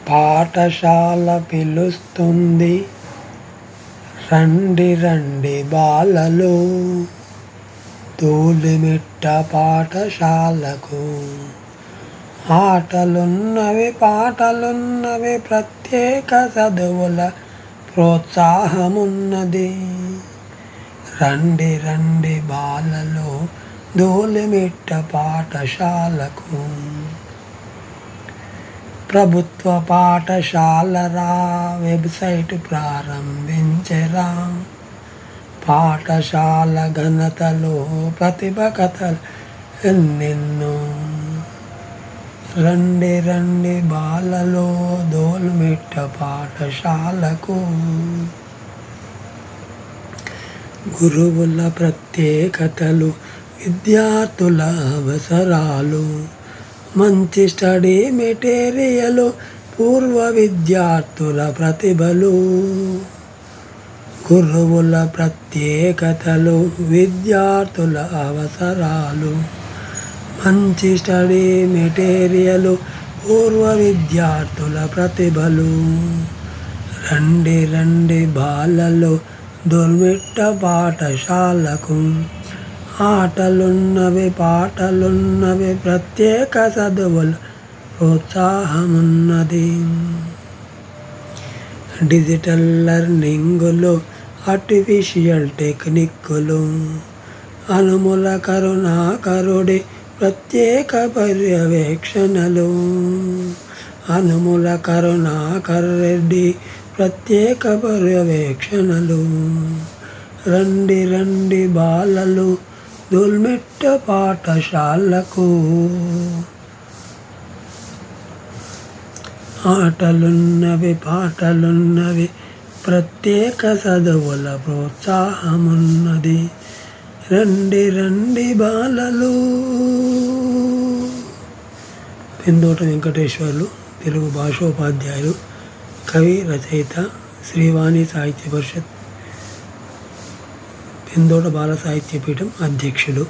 పాఠశాల పిలుస్తుంది, రండి రండి బాలలు, ధూళిమిట్ట పాఠశాలకు. ఆటలున్నవి పాటలున్నవి, ప్రత్యేక చదువుల ప్రోత్సాహమున్నది. రండి రండి బాలలు, ధూళిమిట్ట పాఠశాలకు. ప్రభుత్వ పాఠశాలరా, వెబ్సైట్ ప్రారంభించెరా. పాఠశాల ఘనతలో ప్రతిభ కథలు ఎన్నెన్నో. రండి రండి బాలలో, ధూళిమిట్ట పాఠశాలకు. గురువుల ప్రత్యేకతలు, విద్యార్థుల అవసరాలు, మంచి స్టడీ మెటీరియలు, పూర్వ విద్యార్థుల ప్రతిభలు. గురువుల ప్రత్యేకతలు, విద్యార్థుల అవసరాలు, మంచి స్టడీ మెటీరియలు, పూర్వ విద్యార్థుల ప్రతిభలు. రండి రండి బాలలు, ధూళిమిట్ట పాఠశాలకు. ఆటలున్నవి పాటలున్నవి, ప్రత్యేక చదువుల ప్రోత్సాహమున్నది. డిజిటల్ లెర్నింగులు, ఆర్టిఫిషియల్ టెక్నిక్కులు, అనుముల కరుణాకరుడి ప్రత్యేక పర్యవేక్షణలు. అనుముల కరుణాకర్ రెడ్డి ప్రత్యేక పర్యవేక్షణలు. రండి రండి బాలలు, ధూళిమిట్ట పాఠశాలకు. ఆటలున్నవి పాటలున్నవి, ప్రత్యేక చదువుల ప్రోత్సాహమున్నది. రండి రండి బాలలు. పిందోట వెంకటేశ్వర్లు, తెలుగు భాషోపాధ్యాయులు, కవి, రచయిత, శ్రీవాణి సాహిత్య పరిషత్, పిందోట బాల సాహిత్య పీఠం అధ్యక్షులు.